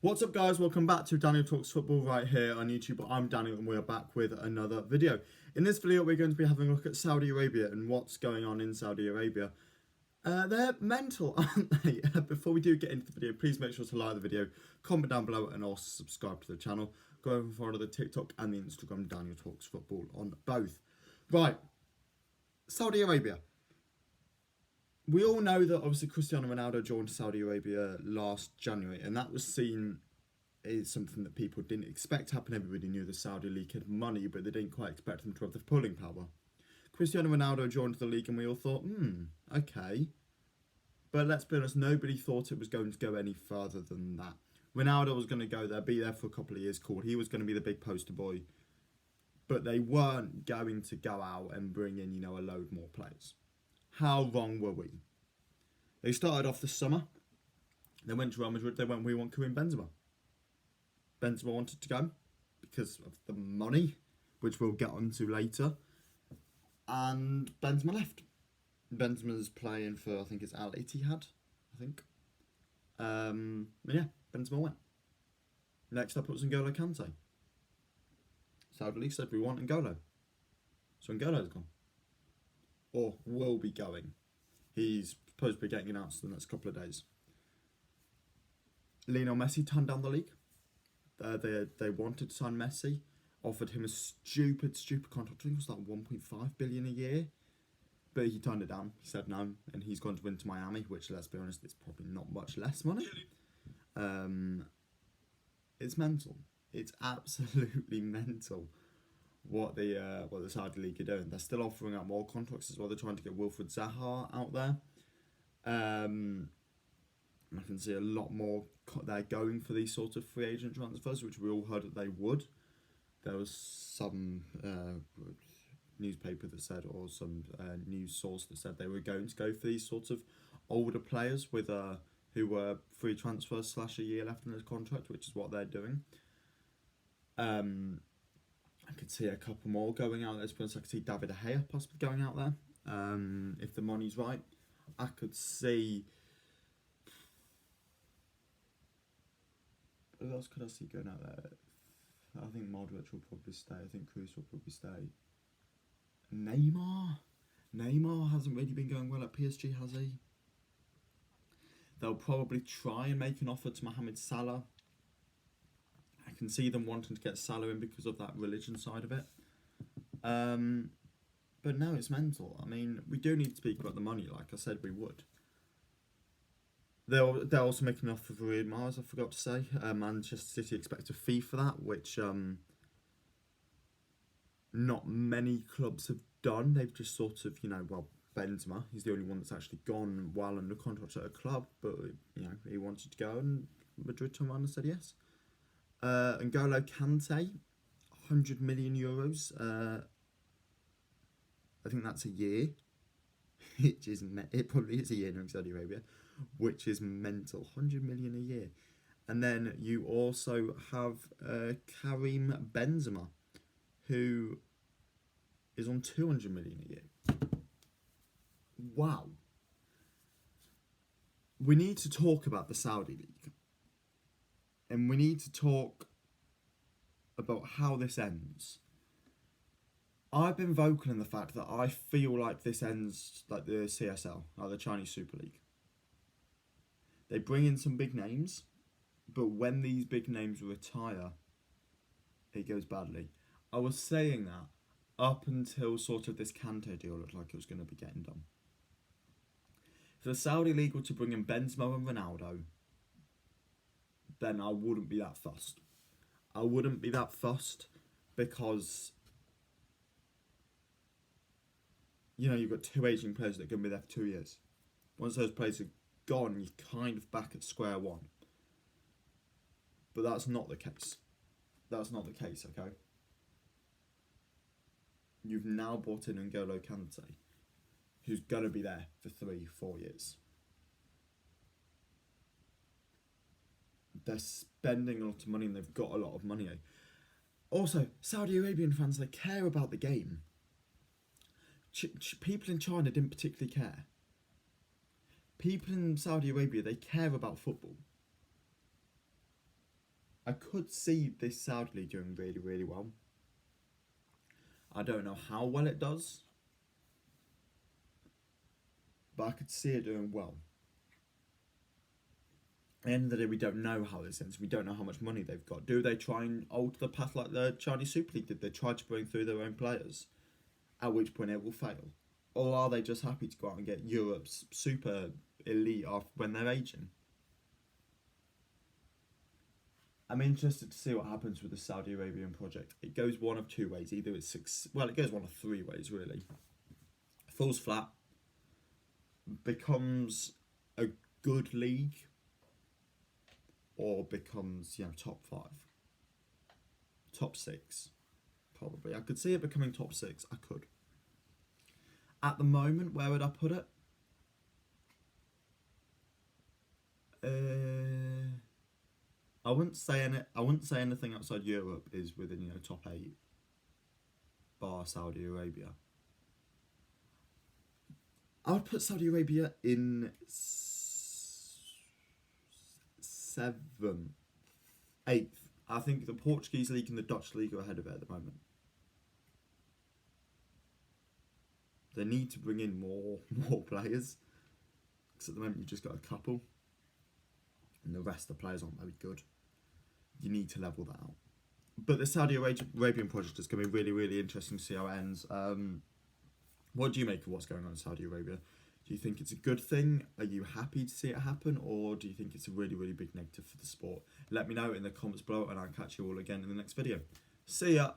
What's up, guys? Welcome back to Daniel Talks Football right here on YouTube. I'm Daniel and we're back with another video. In this video we're going to be having a look at Saudi Arabia and what's going on in Saudi Arabia. They're mental, aren't they? Before we do get into the video, please make sure to like the video, comment down below and also subscribe to the channel. Go over and follow the TikTok and the Instagram Daniel Talks Football on both. Right, Saudi Arabia. We all know that obviously Cristiano Ronaldo joined Saudi Arabia last January, and that was seen as something that people didn't expect to happen. Everybody knew the Saudi league had money, but they didn't quite expect them to have the pulling power. Cristiano Ronaldo joined the league and we all thought, okay. But let's be honest, nobody thought it was going to go any further than that. Ronaldo was going to go there, be there for a couple of years, cool. He was going to be the big poster boy. But they weren't going to go out and bring in, a load more players. How wrong were we? They started off this summer. They went to Real Madrid. They went, we want Karim Benzema. Benzema wanted to go because of the money, which we'll get onto later. And Benzema left. Benzema's playing for, I think it's Al Ittihad, But yeah, Benzema went. Next up was N'Golo Kante. Saudi League said we want N'Golo. So N'Golo's gone. Or will be going. He's supposed to be getting announced in the next couple of days. Lionel Messi turned down the league. They wanted to sign Messi, offered him a stupid contract. I think it was like 1.5 billion a year, but he turned it down. He said no, and he's gone to Inter Miami, which, let's be honest, it's probably not much less money. It's mental. It's absolutely mental what the Saudi league are doing. They're still offering out more contracts as well. They're trying to get Wilfried Zaha out there. I can see a lot more. They're going for these sort of free agent transfers, which we all heard that they would. There was some newspaper that said, or some news source that said they were going to go for these sorts of older players with who were free transfers / a year left in their contract, which is what they're doing. I could see a couple more going out there. I could see David De Gea possibly going out there if the money's right. I could see. Who else could I see going out there? I think Modric will probably stay. I think Kroos will probably stay. Neymar hasn't really been going well at PSG, has he? They'll probably try and make an offer to Mohamed Salah. I can see them wanting to get Salah in because of that religion side of it. But no, it's mental. I mean, we do need to speak about the money, like I said we would. They're also making an offer for Riyad Mahrez, I forgot to say. Manchester City expect a fee for that, which not many clubs have done. They've just sort of, Benzema, he's the only one that's actually gone while under contract at a club, but, he wanted to go and Madrid turned around and said yes. N'Golo Kante, 100 million euros. I think that's a year. It probably is a year in Saudi Arabia, which is mental. 100 million a year. And then you also have Karim Benzema, who is on 200 million a year. Wow. We need to talk about the Saudi League. And we need to talk about how this ends. I've been vocal in the fact that I feel like this ends like the CSL, like the Chinese Super League. They bring in some big names, but when these big names retire, it goes badly. I was saying that up until sort of this Kante deal looked like it was going to be getting done. If the Saudi League were to bring in Benzema and Ronaldo, then I wouldn't be that fussed. I wouldn't be that fussed because, you've got two aging players that are going to be there for 2 years. Once those players are gone, you're kind of back at square one. But that's not the case. That's not the case, okay? You've now brought in N'Golo Kante, who's going to be there for 3-4 years. They're spending a lot of money and they've got a lot of money. Also, Saudi Arabian fans, they care about the game. People in China didn't particularly care. People in Saudi Arabia, they care about football. I could see this Saudi League doing really, really well. I don't know how well it does, but I could see it doing well. At the end of the day, we don't know how this ends. We don't know how much money they've got. Do they try and alter the path like the Chinese Super League did? They try to bring through their own players, at which point it will fail. Or are they just happy to go out and get Europe's super elite off when they're aging? I'm interested to see what happens with the Saudi Arabian project. It goes one of two ways. Either it goes one of three ways, really. Falls flat, becomes a good league, or becomes, top 5. Top 6, probably. I could see it becoming top 6. I could. At the moment, where would I put it? I wouldn't say anything outside Europe is within top 8, bar Saudi Arabia. I would put Saudi Arabia in 7th, 8th. I think the Portuguese league and the Dutch league are ahead of it at the moment. They need to bring in more players, because at the moment you've just got a couple, and the rest of the players aren't very good. You need to level that out. But the Saudi Arabian project is going to be really, really interesting to see how it ends. What do you make of what's going on in Saudi Arabia? Do you think it's a good thing? Are you happy to see it happen? Or do you think it's a really, really big negative for the sport? Let me know in the comments below, and I'll catch you all again in the next video. See ya!